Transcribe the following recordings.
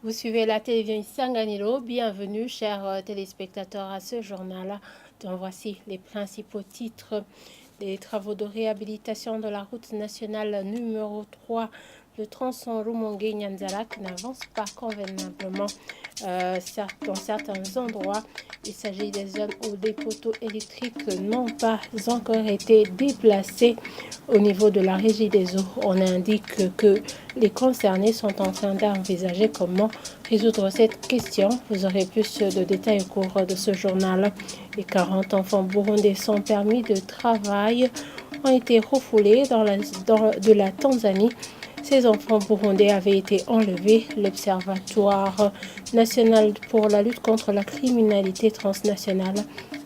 Vous suivez la télévision Isanganiro. Bienvenue, chers téléspectateurs, à ce journal dont voici les principaux titres. Les travaux de réhabilitation de la route nationale numéro 3, le tronçon Rumongue-Nyanzarak, n'avance pas convenablement dans certains endroits. Il s'agit des zones où des poteaux électriques n'ont pas encore été déplacés. Au niveau de la régie des eaux, on indique que les concernés sont en train d'envisager comment résoudre cette question. Vous aurez plus de détails au cours de ce journal. Les 40 enfants burundais sans permis de travail ont été refoulés de la Tanzanie. Ces enfants burundais avaient été enlevés. L'Observatoire national pour la lutte contre la criminalité transnationale,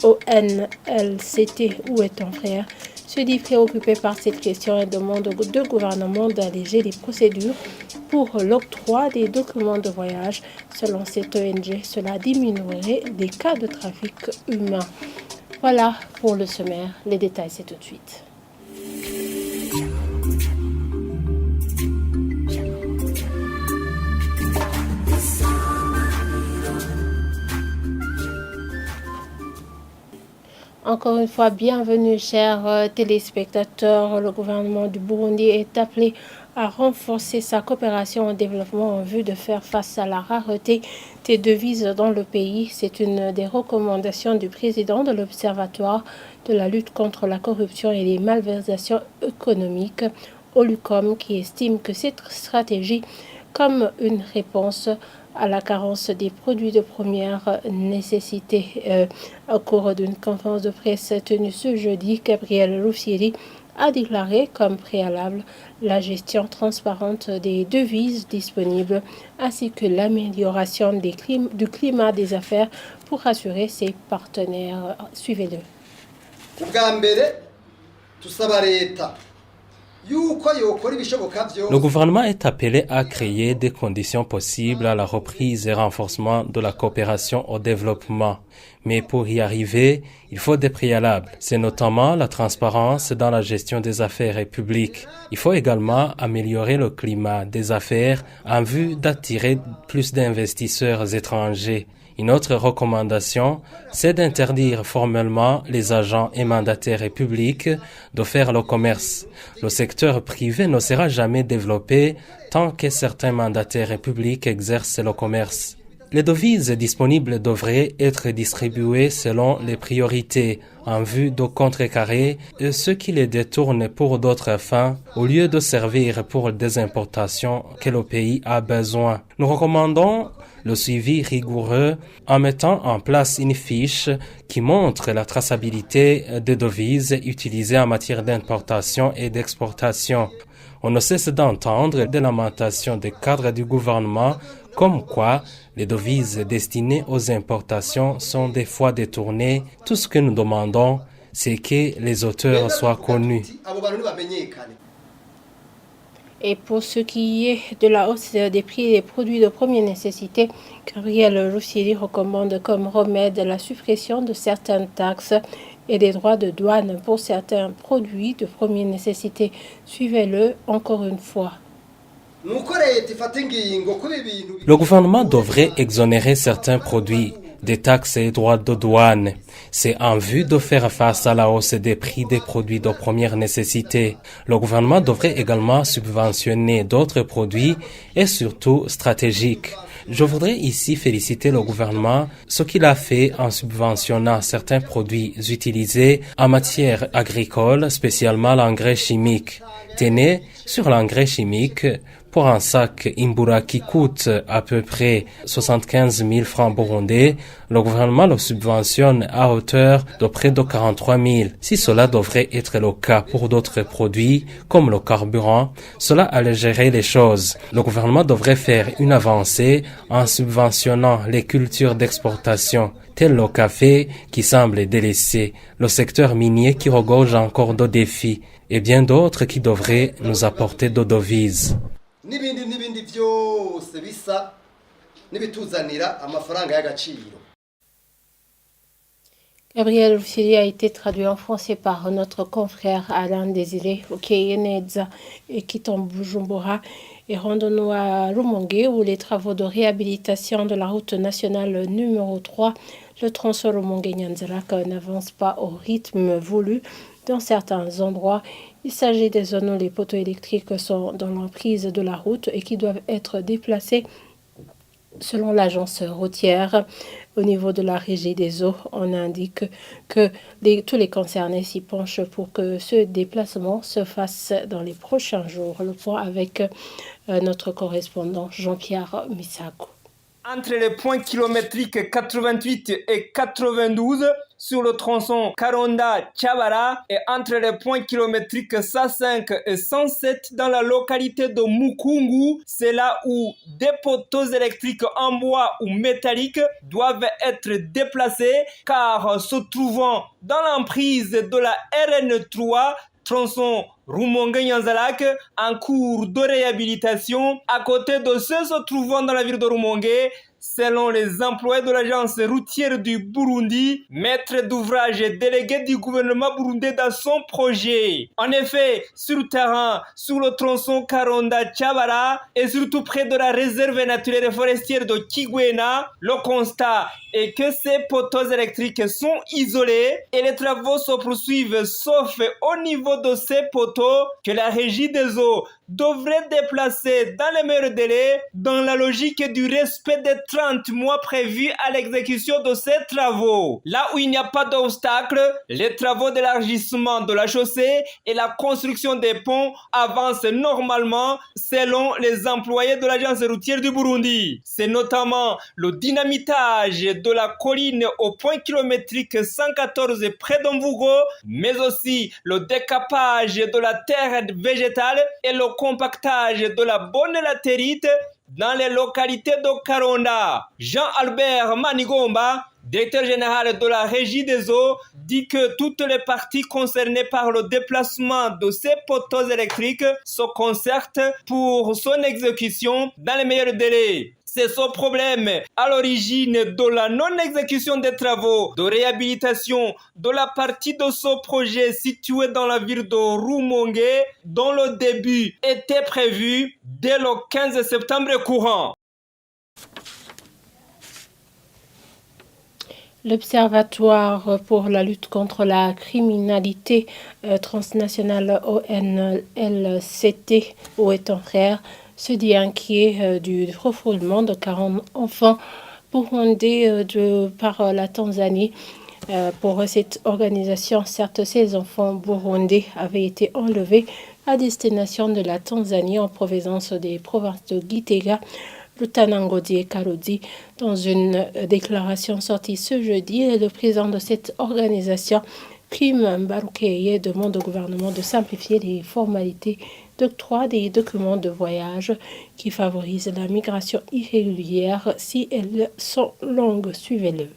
ONLCT, où est ton frère, se dit préoccupé par cette question et demande au gouvernement d'alléger les procédures pour l'octroi des documents de voyage. Selon cette ONG, cela diminuerait les cas de trafic humain. Voilà pour le sommaire. Les détails, c'est tout de suite. Encore une fois, bienvenue, chers téléspectateurs. Le gouvernement du Burundi est appelé à renforcer sa coopération au développement en vue de faire face à la rareté des devises dans le pays. C'est une des recommandations du président de l'Observatoire de la lutte contre la corruption et les malversations économiques, OLUCOM, qui estime que cette stratégie, comme une réponse à la carence des produits de première nécessité. Au cours d'une conférence de presse tenue ce jeudi, Gabriel Ruffieri a déclaré comme préalable la gestion transparente des devises disponibles ainsi que l'amélioration du climat des affaires pour rassurer ses partenaires. Suivez-le. Le gouvernement est appelé à créer des conditions possibles à la reprise et renforcement de la coopération au développement. Mais pour y arriver, il faut des préalables. C'est notamment la transparence dans la gestion des affaires publiques. Il faut également améliorer le climat des affaires en vue d'attirer plus d'investisseurs étrangers. Une autre recommandation, c'est d'interdire formellement les agents et mandataires publics de faire le commerce. Le secteur privé ne sera jamais développé tant que certains mandataires publics exercent le commerce. Les devises disponibles devraient être distribuées selon les priorités en vue de contrecarrer ceux qui les détournent pour d'autres fins au lieu de servir pour des importations que le pays a besoin. Nous recommandons le suivi rigoureux en mettant en place une fiche qui montre la traçabilité des devises utilisées en matière d'importation et d'exportation. On ne cesse d'entendre des lamentations des cadres du gouvernement comme quoi les devises destinées aux importations sont des fois détournées. Tout ce que nous demandons, c'est que les auteurs soient connus. Et pour ce qui est de la hausse des prix des produits de première nécessité, Gabriel Roussieri recommande comme remède la suppression de certaines taxes et des droits de douane pour certains produits de première nécessité. Suivez-le encore une fois. Le gouvernement devrait exonérer certains produits des taxes et droits de douane. C'est en vue de faire face à la hausse des prix des produits de première nécessité. Le gouvernement devrait également subventionner d'autres produits et surtout stratégiques. Je voudrais ici féliciter le gouvernement, ce qu'il a fait en subventionnant certains produits utilisés en matière agricole, spécialement l'engrais chimique. Tenez, sur l'engrais chimique, pour un sac Imbura qui coûte à peu près 75 000 francs burundais, le gouvernement le subventionne à hauteur de près de 43 000. Si cela devrait être le cas pour d'autres produits, comme le carburant, cela allégerait les choses. Le gouvernement devrait faire une avancée en subventionnant les cultures d'exportation, tel le café qui semble délaissé, le secteur minier qui regorge encore de défis, et bien d'autres qui devraient nous apporter de devises. Gabriel Roussieri a été traduit en français par notre confrère Alain Désiré Okeyeneza et Kiton Bujumbura. Et rendons-nous à Rumongue où les travaux de réhabilitation de la route nationale numéro 3, le tronçon Rumongue-Nyanzarak, n'avance pas au rythme voulu dans certains endroits. Il s'agit des zones où les poteaux électriques sont dans l'emprise de la route et qui doivent être déplacés selon l'agence routière. Au niveau de la régie des eaux, on indique que tous les concernés s'y penchent pour que ce déplacement se fasse dans les prochains jours. Le point avec notre correspondant Jean-Pierre Missago. Entre les points kilométriques 88 et 92 sur le tronçon Karonda-Tchabara et entre les points kilométriques 105 et 107 dans la localité de Mukungu, c'est là où des poteaux électriques en bois ou métalliques doivent être déplacés car se trouvant dans l'emprise de la RN3, tronçon Rumongue-Nyanzarak en cours de réhabilitation à côté de ceux se trouvant dans la ville de Rumongue. Selon les employés de l'agence routière du Burundi, maître d'ouvrage et délégué du gouvernement burundais dans son projet. En effet, sur le terrain, sur le tronçon Karonda-Tchabara et surtout près de la réserve naturelle et forestière de Kigwena, le constat est que ces poteaux électriques sont isolés et les travaux se poursuivent sauf au niveau de ces poteaux que la régie des eaux devrait déplacer dans les meilleurs délais dans la logique du respect des 30 mois prévus à l'exécution de ces travaux. Là où il n'y a pas d'obstacle, les travaux d'élargissement de la chaussée et la construction des ponts avancent normalement selon les employés de l'agence routière du Burundi. C'est notamment le dynamitage de la colline au point kilométrique 114 près d'Omvugo, mais aussi le décapage de la terre végétale et le compactage de la bonne latérite dans les localités de Karonda. Jean-Albert Manigomba, directeur général de la régie des eaux, dit que toutes les parties concernées par le déplacement de ces poteaux électriques se concertent pour son exécution dans les meilleurs délais. C'est ce problème à l'origine de la non-exécution des travaux de réhabilitation de la partie de ce projet situé dans la ville de Rumongue, dont le début était prévu dès le 15 septembre courant. L'Observatoire pour la lutte contre la criminalité transnationale ONLCT, ou étant frère, se dit inquiet du refoulement de 40 enfants burundais par la Tanzanie. Pour cette organisation, certes, ces enfants burundais avaient été enlevés à destination de la Tanzanie en provenance des provinces de Gitega, Rutanangodi et Karodi. Dans une déclaration sortie ce jeudi, le président de cette organisation, Prime Mbarukeye, demande au gouvernement de simplifier les formalités d'octroi des documents de voyage qui favorisent la migration irrégulière si elles sont longues. Suivez-le.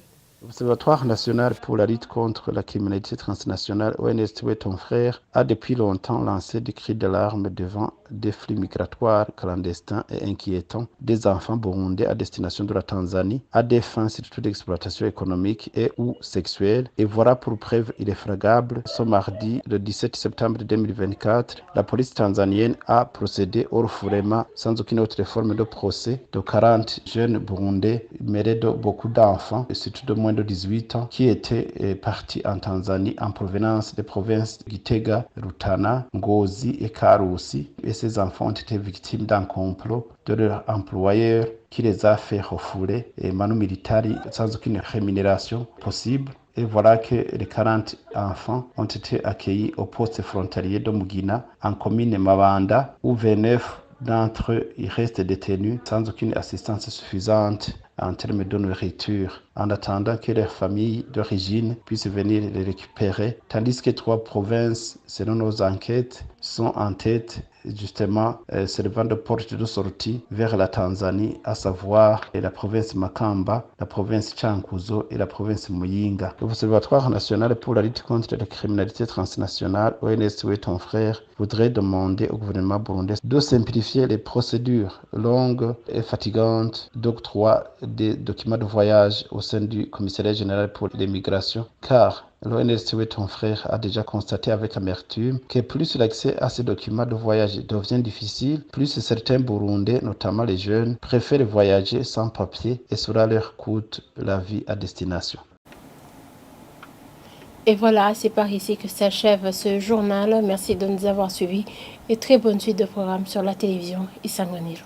L'Observatoire national pour la lutte contre la criminalité transnationale, ONSTW Ton Frère, a depuis longtemps lancé des cris d'alarme devant des flux migratoires clandestins et inquiétants des enfants burundais à destination de la Tanzanie à des fins surtout d'exploitation économique et ou sexuelle. Et voilà pour preuve irréfragable, ce mardi, le 17 septembre 2024, la police tanzanienne a procédé au refoulement sans aucune autre forme de procès de 40 jeunes burundais mêlés de beaucoup d'enfants, et surtout de moins de 18 ans, qui étaient partis en Tanzanie en provenance des provinces de Gitega, Rutana, Ngozi et Karusi. Et ces enfants ont été victimes d'un complot de leur employeur qui les a fait refouler et manu militari sans aucune rémunération possible. Et voilà que les 40 enfants ont été accueillis au poste frontalier de Mugina en commune Mabanda, où 29 d'entre eux restent détenus sans aucune assistance suffisante en termes de nourriture, en attendant que leurs familles d'origine puissent venir les récupérer, tandis que 3 provinces, selon nos enquêtes, sont en tête justement servant de porte de sortie vers la Tanzanie, à savoir la province Makamba, la province Chankuzo et la province Muyinga. L'Observatoire national pour la lutte contre la criminalité transnationale, ONSTW Ton Frère, voudrait demander au gouvernement burundais de simplifier les procédures longues et fatigantes d'octroi des documents de voyage au sein du commissariat général pour l'immigration, car L'ONSW Ton Frère a déjà constaté avec amertume que plus l'accès à ces documents de voyage devient difficile, plus certains Burundais, notamment les jeunes, préfèrent voyager sans papier et cela leur coûte la vie à destination. Et voilà, c'est par ici que s'achève ce journal. Merci de nous avoir suivis et très bonne suite de programmes sur la télévision Isanganiro.